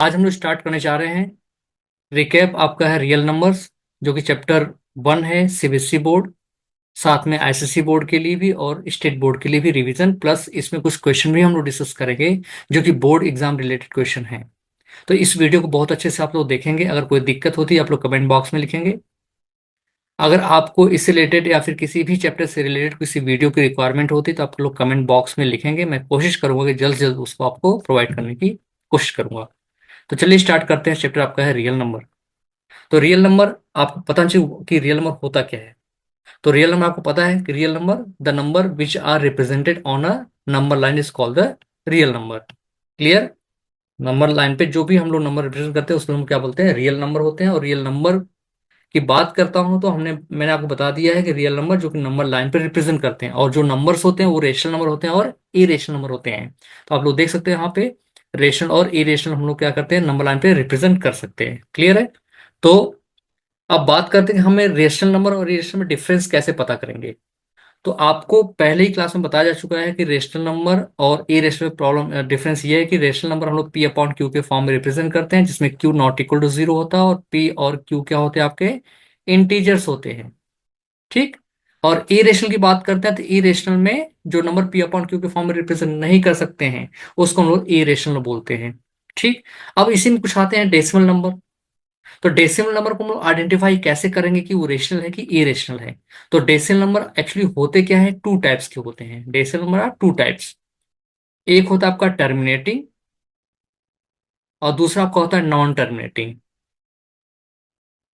आज हम लोग स्टार्ट करने जा रहे हैं। रिकैप आपका है रियल नंबर्स, जो कि चैप्टर 1 है सीबीएसई बोर्ड। साथ में आईसीएसई बोर्ड के लिए भी और स्टेट बोर्ड के लिए भी रिवीजन, प्लस इसमें कुछ क्वेश्चन भी हम लोग डिस्कस करेंगे जो कि बोर्ड एग्जाम रिलेटेड क्वेश्चन है। तो इस वीडियो को बहुत अच्छे से आप लोग देखेंगे। अगर कोई दिक्कत होती है आप लोग कमेंट बॉक्स में लिखेंगे। अगर आपको इससे रिलेटेड या फिर किसी भी चैप्टर से रिलेटेड किसी वीडियो की रिक्वायरमेंट होती है तो आप लोग कमेंट बॉक्स में लिखेंगे। मैं कोशिश करूंगा कि जल्द से जल्द उसको आपको प्रोवाइड करने की कोशिश करूंगा। तो चलिए स्टार्ट करते हैं। चैप्टर आपका है रियल नंबर। तो रियल नंबर आपको पता चाहिए कि रियल नंबर होता क्या है। तो रियल नंबर आपको पता है कि real number the number which are represented on a number line is called the real number. Clear. Number line पे जो भी हम लोग नंबर रिप्रेजेंट करते हैं उसको हम क्या बोलते हैं, रियल नंबर होते हैं। और रियल नंबर की बात करता हूं तो मैंने आपको बता दिया है कि रियल नंबर जो कि नंबर लाइन पे रिप्रेजेंट करते हैं, और जो नंबर्स होते हैं वो रेशनल नंबर होते हैं और इरेशनल नंबर होते हैं। तो आप लोग देख सकते हैं यहाँ पे रेशनल और इरेशनल हम लोग क्या करते हैं, नंबर लाइन पे रिप्रेजेंट कर सकते हैं। क्लियर है। तो अब बात करते हैं कि हमें रेशनल नंबर और इरेशनल में डिफरेंस कैसे पता करेंगे। तो आपको पहले ही क्लास में बताया जा चुका है कि रेशनल नंबर और इरेशनल प्रॉब्लम डिफरेंस ये है कि रेशनल नंबर हम लोग पी अपॉन क्यू के फॉर्म में रिप्रेजेंट करते हैं, जिसमें q not equal to zero होता है और पी और क्यू क्या होते हैं, आपके इंटीजर्स होते हैं। ठीक। और इरेशनल की बात करते हैं तो इरेशनल में जो नंबर पी अपॉन क्यू के फॉर्म में रिप्रेजेंट नहीं कर सकते हैं उसको हम लोग इरेशनल बोलते हैं। ठीक। अब इसी में कुछ आते हैं डेसिमल नंबर। तो डेसिमल नंबर को हम लोग आइडेंटिफाई कैसे करेंगे कि वो रेशनल है कि इरेशनल है। तो डेसिमल नंबर एक्चुअली होते क्या है, टू टाइप्स के होते हैं। Decimal number are two types. एक होता है आपका टर्मिनेटिंग और दूसरा आपका होता है नॉन टर्मिनेटिंग।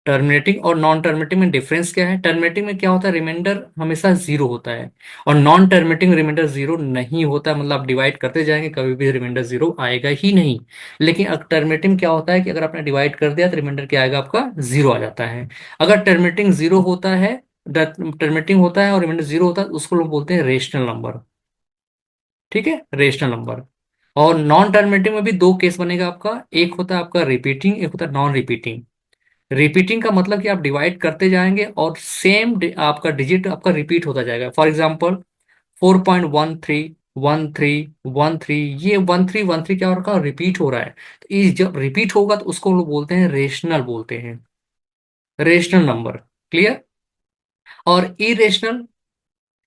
टर्मिनेटिंग और नॉन टर्मिनेटिंग में डिफरेंस क्या है। टर्मिनेटिंग में क्या होता है, रिमाइंडर हमेशा जीरो होता है। और नॉन टर्मिनेटिंग रिमाइंडर जीरो नहीं होता है, मतलब आप डिवाइड करते जाएंगे कभी भी रिमाइंडर जीरो आएगा ही नहीं। लेकिन अगर टर्मिनेटिंग क्या होता है कि अगर आपने डिवाइड कर दिया तो रिमाइंडर क्या आएगा, आपका जीरो आ जाता है। अगर टर्मिनेटिंग जीरो होता है, टर्मिनेटिंग होता है और रिमाइंडर जीरो होता है तो उसको लोग बोलते हैं रेशनल नंबर। ठीक है, रेशनल नंबर। और नॉन टर्मिनेटिंग में भी दो केस बनेगा आपका। एक होता है आपका रिपीटिंग, एक होता है नॉन रिपीटिंग। रिपीटिंग का मतलब कि आप डिवाइड करते जाएंगे और सेम आपका डिजिट आपका रिपीट होता जाएगा। फॉर एग्जाम्पल 4.13 13 13, ये 13 13 क्या हो रहा है, रिपीट हो रहा है। तो ये जब रिपीट होगा तो उसको हम लोग बोलते हैं रेशनल, बोलते हैं रेशनल नंबर। क्लियर। और इरेशनल,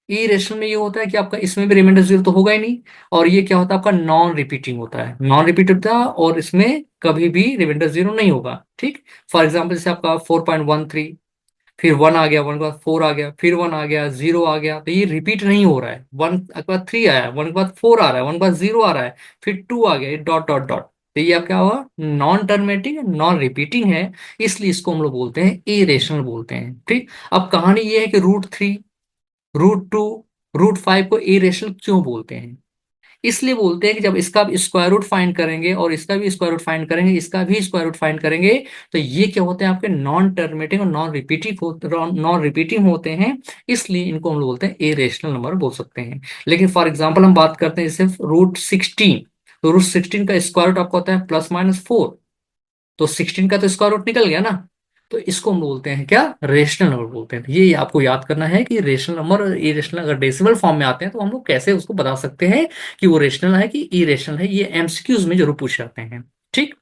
इरेशनल में ये होता है कि आपका इसमें भी रिमाइंडर जीरो तो होगा ही नहीं। और ये क्या होता है, आपका नॉन रिपीटिंग होता है। नॉन रिपीट होता है और इसमें कभी भी रिमाइंडर जीरो नहीं होगा। ठीक। फॉर एग्जाम्पल जैसे आपका 4.13, फिर वन आ गया, वन के बाद फोर आ गया, फिर वन आ गया, जीरो आ गया, तो ये रिपीट नहीं हो रहा है। वन के बाद थ्री आया, वन के बाद फोर आ रहा है, वन के बाद जीरो आ रहा है, फिर टू आ गया, डॉट डॉट डॉट। तो ये आप क्या हुआ, नॉन टर्मिनेटिंग नॉन रिपीटिंग है। इसलिए इसको हम लोग बोलते हैं इरेशनल बोलते हैं। ठीक। अब कहानी ये है कि रूट 3, रूट 2, रूट 5 को इरेशनल क्यों बोलते हैं। इसलिए बोलते हैं कि जब इसका स्क्वायर रूट फाइंड करेंगे और इसका भी स्क्वायर रूट फाइंड करेंगे, इसका भी स्क्वायर रूट फाइंड करेंगे, तो ये क्या होते हैं, आपके नॉन टर्मिनेटिंग और नॉन रिपीटिंग होते हैं। इसलिए इनको हम लोग बोलते हैं इरेशनल नंबर बोल सकते हैं। लेकिन फॉर एग्जाम्पल हम बात करते हैं जैसे रूट 16। तो रूट 16 का स्क्वायर रूट आपका होता है +-4। तो 16 का तो स्क्वायर रूट निकल गया ना। तो इसको हम बोलते हैं क्या, रेशनल नंबर बोलते हैं। तो ये आपको याद करना है कि रेशनल नंबर और इरेशनल अगर डेसिमल फॉर्म में आते हैं तो हम लोग कैसे उसको बता सकते हैं कि वो रेशनल है कि इरेशनल है। ये एमसीक्यूज में जरूर पूछ जाते हैं। ठीक।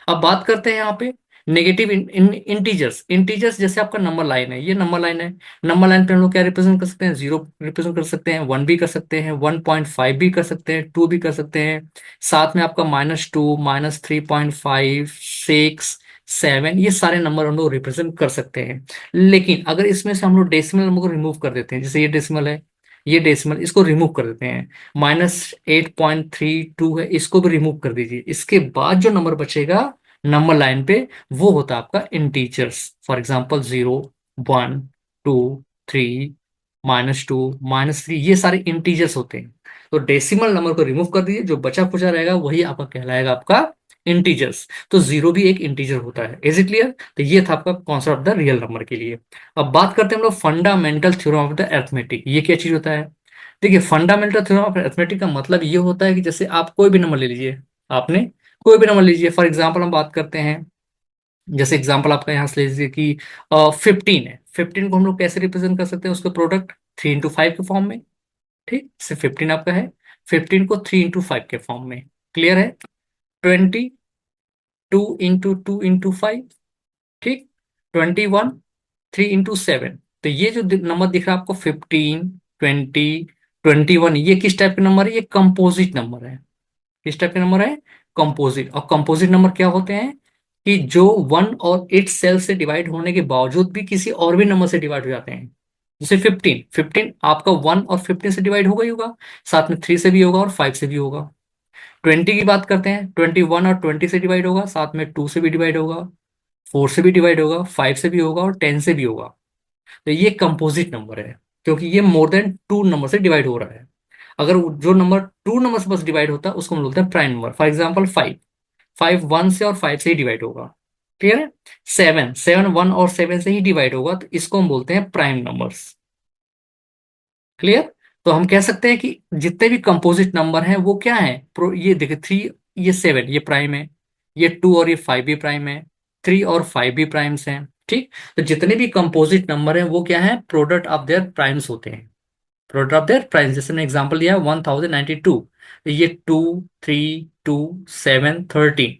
अब बात करते हैं यहाँ पे नेगेटिव इंटीजर्स। इंटीजर्स जैसे आपका नंबर लाइन है, ये नंबर लाइन है। नंबर लाइन पे हम लोग क्या रिप्रेजेंट कर सकते हैं, जीरो रिप्रेजेंट कर सकते हैं, वन भी कर सकते हैं, 1.5 भी कर सकते हैं, टू भी कर सकते हैं। साथ में आपका -2, -3.5 6 7, ये सारे नंबर हम लोग रिप्रेजेंट कर सकते हैं। लेकिन अगर इसमें से हम लोग डेसिमल नंबर को रिमूव कर देते हैं, जैसे ये डेसिमल है, ये डेसिमल, इसको रिमूव कर देते हैं। -8.32 है, इसको भी रिमूव कर दीजिए। इसके बाद जो नंबर बचेगा नंबर लाइन पे, वो होता है आपका इंटीजर्स। फॉर एग्जाम्पल 0 1 2 3, -2 -3, ये सारे इंटीजर्स होते हैं। तो डेसिमल नंबर को रिमूव कर दीजिए, जो बचा खुचा रहेगा वही आपका कहलाएगा आपका इंटीजर्स। तो जीरो भी एक इंटीजर होता है। Is it clear. तो ये था आपका concept of the real number के लिए। अब बात करते हैं हम लोग fundamental theorem of the arithmetic. ये क्या चीज होता है। देखिए, फंडामेंटल थ्योरम ऑफ अरिथमेटिक का मतलब ये होता है कि जैसे आप कोई भी नंबर ले लीजिए, आपने कोई भी नंबर लीजिए। फॉर एग्जाम्पल हम बात करते हैं, जैसे एग्जाम्पल आपका यहाँ से ले लीजिए कि 15 है। 15 को हम लोग कैसे रिप्रेजेंट कर सकते हैं, उसके प्रोडक्ट 3 × 5 के फॉर्म में। ठीक, सिर्फ 15 आपका है, 15 को 3 × 5 के फॉर्म में। क्लियर है। 20, 2 × 2 × 5, ठीक, 21, 3 × 7। तो ये जो नंबर दिख रहा है आपको 15, 20, 21, ये किस टाइप का नंबर है? ये कंपोजिट नंबर है। किस टाइप के नंबर है? कंपोजिट। और कंपोजिट नंबर क्या होते हैं कि जो 1 और 8 सेल से डिवाइड होने के बावजूद भी किसी और भी नंबर से डिवाइड हो जाते हैं। जैसे 15, 15 आपका 1 और 15 से डिवाइड होगा ही होगा, साथ में 3 से भी होगा और 5 से भी होगा। 20 की बात करते हैं, 21 और 20 से डिवाइड होगा, साथ में 2 से भी डिवाइड होगा, 4 से भी डिवाइड होगा, 5 से भी होगा और 10 से भी होगा। तो ये कंपोजिट नंबर है, क्योंकि ये मोर देन 2 नंबर से डिवाइड हो रहा है। अगर जो नंबर 2 नंबर से बस डिवाइड होता है उसको हम बोलते हैं प्राइम नंबर। फॉर एग्जाम्पल 5, 5 1 से और 5 से ही डिवाइड होगा। क्लियर है? 7, 7 1 और 7 से ही डिवाइड होगा, तो इसको हम बोलते हैं प्राइम नंबर्स। क्लियर? तो हम कह सकते हैं कि जितने भी कंपोजिट नंबर हैं वो क्या है, ये देखिए 3, ये 7 ये प्राइम है, ये 2 और ये 5 भी प्राइम है, 3 और 5 भी प्राइम्स हैं। ठीक, तो जितने भी कंपोजिट नंबर हैं वो क्या है, प्रोडक्ट ऑफ देयर प्राइम्स होते हैं। प्रोडक्ट ऑफ देयर प्राइम्स, जैसे मैंने एग्जांपल दिया 1092, तो ये 2 3 2 7 13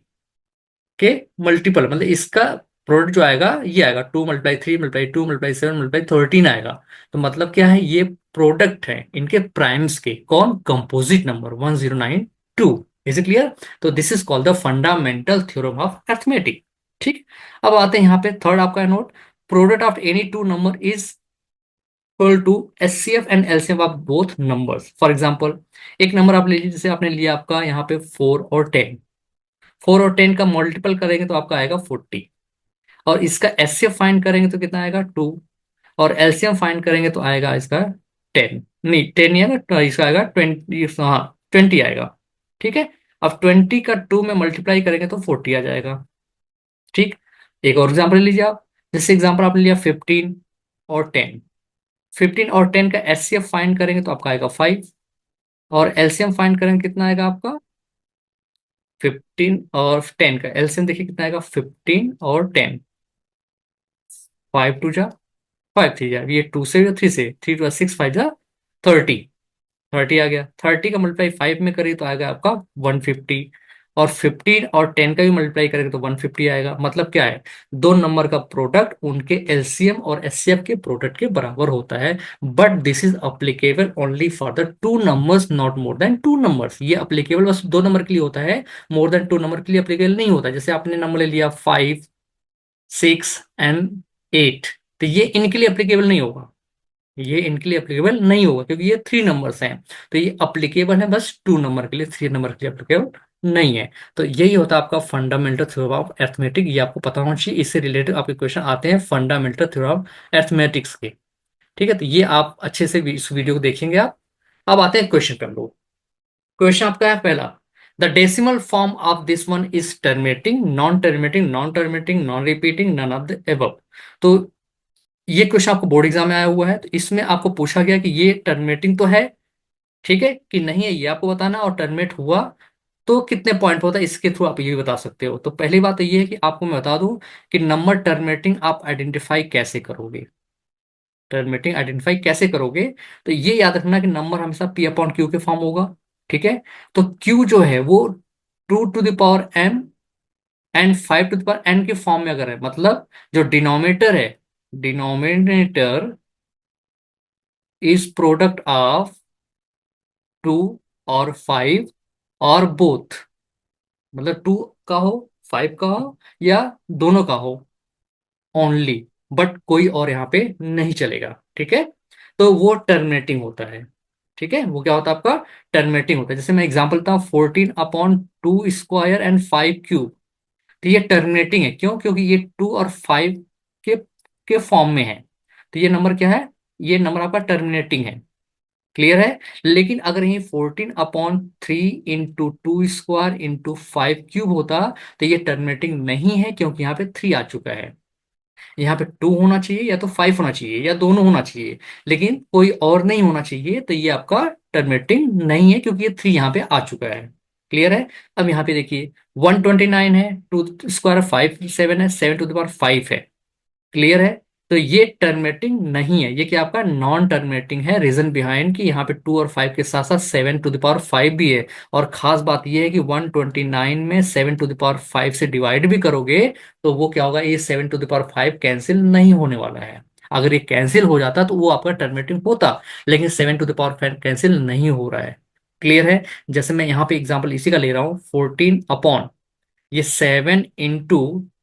के मल्टीपल, मतलब इसका प्रोडक्ट जो आएगा ये आएगा 2 × 3 × 2 × 7 × 13 आएगा। तो मतलब क्या है, ये प्रोडक्ट है इनके प्राइम्स के, कौन, composite number 1092। Is it clear? तो this is called the fundamental theorem of arithmetic. ठीक, अब आते हैं यहाँ पे थर्ड आपका note, product of any two number is equal to HCF and LCM of both numbers. For example एक नंबर आप ले लीजिए, जैसे आपने लिया आपका यहाँ पे 4 और 10, 4 और 10 का मल्टीपल करेंगे तो आपका आएगा 40, और इसका एचसीएफ फाइंड करेंगे तो कितना आएगा 2, और एलसीएम फाइंड करेंगे तो आएगा इसका 10, नहीं 10 नहीं आएगा, तो इसका आएगा 20, हाँ 20 आएगा। ठीक है, अब 20 का 2 में मल्टीप्लाई करेंगे तो 40 आ जाएगा। ठीक, एक और एग्जाम्पल लीजिए आप, जैसे एग्जाम्पल आपने लिया 15 और 10, 15 और 10 का एचसीएफ फाइंड करेंगे तो आपका आएगा 5, और एलसीएम फाइंड करेंगे कितना आएगा आपका, 15 और 10 का एलसीएम देखिए कितना आएगा, 15 और 10, 5 2 जा 5 3 जा, ये 2 से 3 से 3 2 6 5 जा 30, 30 आ गया। 30 का मल्टीप्लाई 5 में करिए तो आएगा आपका 150, और 15 और 10 का भी मल्टीप्लाई करेंगे तो 150 आएगा। मतलब क्या है, दो नंबर का प्रोडक्ट उनके एलसीएम और एचसीएफ के प्रोडक्ट के बराबर होता है। But this is applicable only for the two numbers, not more than two numbers. ये अप्लीकेबल बस दो नंबर के लिए होता है, मोर देन टू नंबर के लिए अप्लीकेबल नहीं होता। जैसे आपने नंबर ले लिया 5 6 एंड 8, तो ये इनके लिए अप्लीकेबल नहीं होगा, ये इनके लिए अप्लीकेबल नहीं होगा, क्योंकि ये 3 नंबर्स हैं। तो ये अप्लीकेबल है बस 2 नंबर के लिए, 3 नंबर के लिए अप्लीकेबल नहीं है। तो यही होता है आपका फंडामेंटल थ्योरम ऑफ अर्थमेटिक, ये आपको पता होना चाहिए। इससे रिलेटेड आपके क्वेश्चन आते हैं फंडामेंटल थ्योरम ऑफ अर्थमेटिक्स के। ठीक है, तो ये आप अच्छे से इस वीडियो को देखेंगे आप। अब आते हैं क्वेश्चन पे हम लोग। क्वेश्चन आपका है पहला, the decimal form of this one is terminating, non terminating, non terminating, non repeating, none of the above. तो ये क्वेश्चन आपको बोर्ड एग्जाम में आया हुआ है, तो इसमें आपको पूछा गया कि ये टर्मिनेटिंग तो है, ठीक है कि नहीं है, ये आपको बताना, और टर्मिनेट हुआ तो कितने पॉइंट होता है, इसके थ्रू आप ये भी बता सकते हो। तो पहली बात तो ये है कि आपको मैं बता दूं कि नंबर टर्मिनेटिंग आप आइडेंटिफाई कैसे करोगे। टर्मिनेटिंग आइडेंटिफाई कैसे करोगे, तो ये याद रखना कि नंबर हमेशा पी अपॉन क्यू के फॉर्म होगा। ठीक है, तो क्यू जो है वो 2 to the power m and 5 to the power n के फॉर्म में अगर है, मतलब जो डिनोमिनेटर है, डिनोमिनेटर इज प्रोडक्ट ऑफ 2 और 5 और बोथ, मतलब 2 का हो, 5 का हो, या दोनों का हो ओनली, बट कोई और यहाँ पे नहीं चलेगा। ठीक है, तो वो टर्मिनेटिंग होता है। ठीक है, वो क्या होता है आपका, टर्मिनेटिंग होता है। जैसे मैं एग्जांपल देता हूँ 14/2² एंड 5 क्यूब, तो ये टर्मिनेटिंग है, क्यों, क्योंकि ये 2 और 5 के फॉर्म में है, तो ये नंबर क्या है, ये नंबर आपका टर्मिनेटिंग है। क्लियर है? लेकिन अगर ये 14/3 × 2² × 5 क्यूब होता तो ये टर्मिनेटिंग नहीं है, क्योंकि यहाँ पे 3 आ चुका है। यहाँ पे 2 होना चाहिए, या तो 5 होना चाहिए, या दोनों होना चाहिए, लेकिन कोई और नहीं होना चाहिए, तो ये आपका टर्मिनेटिंग नहीं है, क्योंकि ये 3 यहाँ पे आ चुका है। क्लियर है? अब यहाँ पे देखिए 129 है, 2² 5 7 है, 7 टू द पावर 5 है। क्लियर है? तो ये टर्मिनेटिंग नहीं है, ये क्या आपका नॉन टर्मिनेटिंग है। रीजन बिहाइंड कि यहाँ पे 2 और 5 के साथ साथ 7 टू द पावर 5 भी है। और खास बात ये है कि 129 में 7 टू द पावर 5 से डिवाइड भी करोगे तो वो क्या होगा, ये 7 टू द पावर 5 कैंसिल नहीं होने वाला है। अगर ये कैंसिल हो जाता तो वो आपका टर्मिनेटिंग होता, लेकिन 7 टू द पावर 5 कैंसिल नहीं हो रहा है। क्लियर है। जैसे मैं यहाँ पे एग्जाम्पल इसी का ले रहा हूँ, 14 अपॉन ये 7 इंटू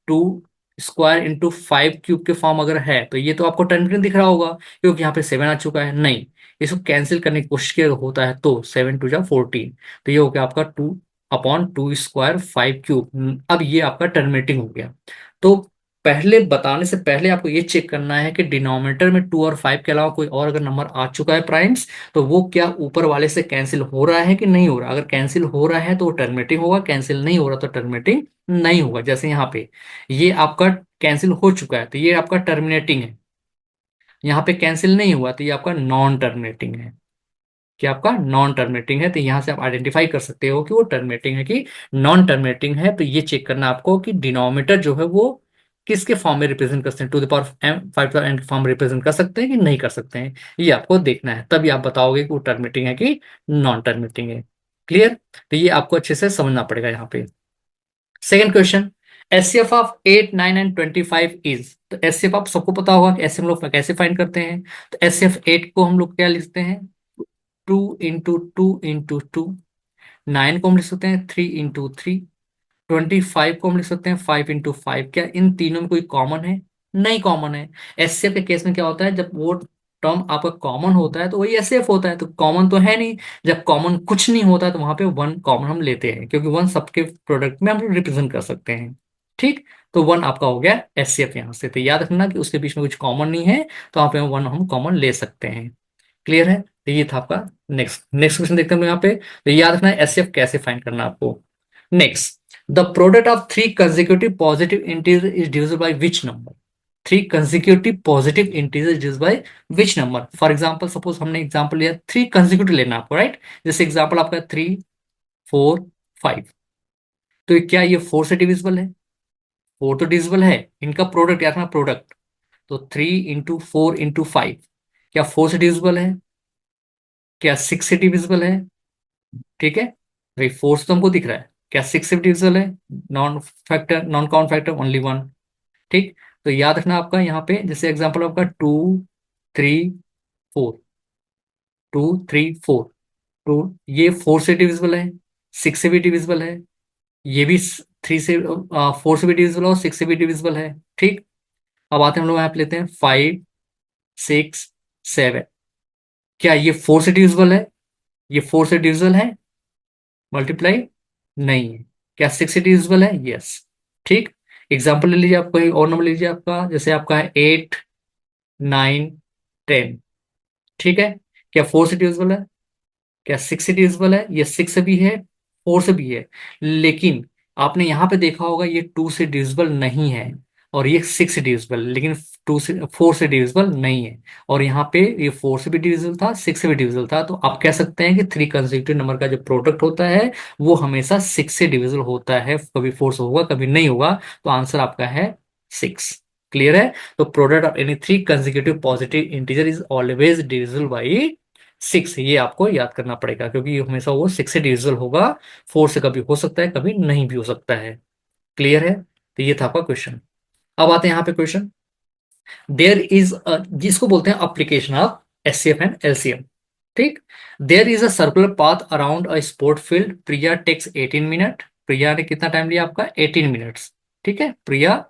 2 स्क्वायर इंटू 5 क्यूब के फॉर्म अगर है तो ये तो आपको टर्मिनेटिंग दिख रहा होगा, क्योंकि यहाँ पे 7 आ चुका है। नहीं, इसको कैंसिल करने की कोशिश किया होता है तो 7 टू जा 14, तो ये हो गया आपका 2 अपॉन 2 स्क्वायर 5 क्यूब। अब ये आपका टर्मिनेटिंग हो गया। तो पहले बताने से पहले आपको ये चेक करना है कि डिनोमिनेटर में 2 और 5 के अलावा कोई और अगर नंबर आ चुका है प्राइम्स, तो वो क्या ऊपर वाले से कैंसिल हो रहा है कि नहीं हो रहा। अगर कैंसिल हो रहा है तो वो टर्मिनेटिंग होगा, कैंसिल नहीं हो रहा तो टर्मिनेटिंग नहीं होगा। जैसे यहाँ पे ये आपका कैंसिल हो चुका है तो ये आपका टर्मिनेटिंग है, यहाँ पे कैंसिल नहीं हुआ तो ये आपका नॉन टर्मिनेटिंग है। कि आपका नॉन टर्मिनेटिंग है, तो यहां से आप आइडेंटिफाई कर सकते हो कि वो टर्मिनेटिंग है कि नॉन टर्मिनेटिंग है। तो ये चेक करना आपको कि डिनोमिनेटर जो है वो किसके फॉर्म में रिप्रेजेंट कर सकते हैं, टू द पावर 5 के फॉर्म में रिप्रेजेंट कर सकते हैं कि नहीं कर सकते हैं, ये आपको देखना है। तभी आप बताओगे कि वो टर्मिनेटिंग है कि नॉन टर्मिनेटिंग है। क्लियर। तो ये आपको अच्छे से समझना पड़ेगा यहाँ पे। Second question, HCF of 8, 9 and 25 is. तो एचसीएफ आप सबको पता होगा कि ऐसे हम लोग कैसे फाइंड करते हैं। तो एचसीएफ 8 को हम लोग क्या लिखते हैं, 2 इंटू 2 इंटू 2। 9 को हम लिख सकते हैं 3 इंटू 3। 25 को हम लिख सकते हैं 5 इंटू 5। क्या इन तीनों में कोई कॉमन है, नहीं कॉमन है। एचसीएफ के केस में क्या होता है, जब वो टर्म आपका कॉमन होता है तो वही एचसीएफ होता है, तो कॉमन तो है नहीं। जब कॉमन कुछ नहीं होता है तो वहां पे वन कॉमन हम लेते हैं, क्योंकि वन सबके प्रोडक्ट में हम रिप्रेजेंट कर सकते हैं। ठीक। तो वन आपका हो गया एचसीएफ यहाँ से। तो याद रखना कि उसके बीच में कुछ कॉमन नहीं है, तो वहां पे वन हम कॉमन ले सकते हैं। क्लियर है। तो ये था आपका नेक्स्ट नेक्स्ट क्वेश्चन देखते हैं हम यहाँ पे। तो याद रखना है एचसीएफ कैसे फाइंड करना है आपको। Next, the product of 3 consecutive positive integers is divisible by which number। 3 consecutive positive integers is divisible by which number। For example suppose हमने एग्जाम्पल लिया 3 consecutive लेना आपको, राइट। जैसे एग्जाम्पल आपका 3, 4, 5। तो क्या ये 4 से डिविजिबल है, 4 तो डिविजिबल है। इनका प्रोडक्ट याद रखना, प्रोडक्ट। तो 3 इंटू 4 इंटू 5 क्या 4 से डिविजिबल है, क्या 6 से डिविजिबल है। ठीक है, भाई फोर्स तो हमको दिख रहा है, क्या 6 से डिविजिबल है। Non factor, non count factor only one. ठीक। तो याद रखना आपका यहाँ पे जैसे एग्जांपल आपका 2, 3, 4। 2, 3, 4। तो ये 4 से डिविजिबल है, 6 से भी डिविजिबल है। ये भी 4 से भी डिविजिबल और 6 से भी डिविजिबल है। ठीक। अब आते हैं हम लोग यहाँ पे लेते हैं 5, 6, 7। क्या ये 4 से डिविजिबल है, ये 4 से डिविजिबल है, मल्टीप्लाई नहीं है। क्या 6 डिविजिबल है, यस। ठीक। एग्जाम्पल ले लीजिए, आप कोई और नंबर लीजिए आपका, जैसे आपका है 8, 9, 10। ठीक है। क्या 4 से डिविजिबल है, क्या 6 से डिविजिबल है, ये 6 से भी है, 4 से भी है। लेकिन आपने यहाँ पे देखा होगा ये 2 से डिविजिबल नहीं है, और ये 6 से डिविजिबल, लेकिन 4 से डिविजिबल नहीं है। और यहाँ पे ये 4 से भी डिविजिबल था, 6 से भी डिविजिबल था। तो आप कह सकते हैं कि 3 कंसेक्यूटिव नंबर का जो प्रोडक्ट होता है वो हमेशा 6 से डिविजिबल होता है, कभी 4 से होगा कभी नहीं होगा। तो आंसर आपका है 6। क्लियर है। तो product of any 3 consecutive positive integer is always divisible by 6। ये आपको याद करना पड़ेगा, क्योंकि हमेशा वो 6 से डिविजिबल होगा। 4 से कभी हो सकता है, कभी नहीं भी हो सकता है। क्लियर है। तो ये था आपका क्वेश्चन। अब आते हैं यहाँ पे क्वेश्चन, देयर इज जिसको बोलते हैं application of HCF and LCM. ठीक। There is a circular path around a sport field, Priya takes 18 minute. Priya ने कितना टाइम लिया आपका 18 मिनट्स। ठीक है, प्रिया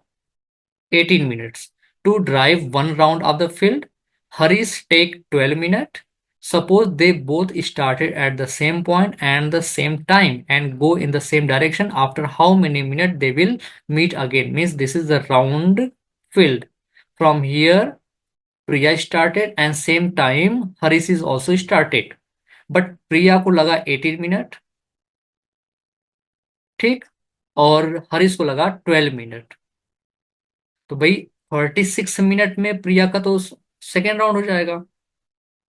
18 minutes to drive one round of the field. Harish take 12 minutes. Suppose they both started at the same point and the same time and go in the same direction. After how many minutes they will meet again? Means this is the round field. From here, Priya started and same time Harish is also started. But Priya को लगा 18 minute, ठीक, और हरीश को लगा 12 minute. तो भाई 46 minute में प्रिया का तो सेकेंड राउंड हो जाएगा।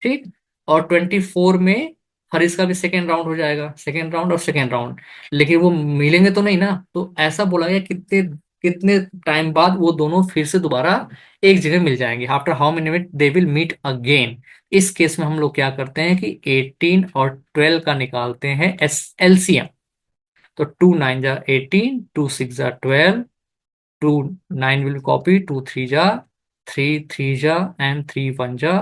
ठीक। और 24 में हरीश का भी सेकेंड राउंड हो जाएगा, सेकेंड राउंड और सेकेंड राउंड। लेकिन वो मिलेंगे तो नहीं ना, तो ऐसा बोला गया कितने कितने टाइम बाद वो दोनों फिर से दोबारा एक जगह मिल जाएंगे, after how many minute they will meet again. इस केस में हम लोग क्या करते हैं कि 18 और 12 का निकालते हैं एस एलसीएम। तो 2 9 जा 18, 2 6 जा 12, 2 9 विल कॉपी, 2 3 जा 3 3 जा एंड 3 1 जा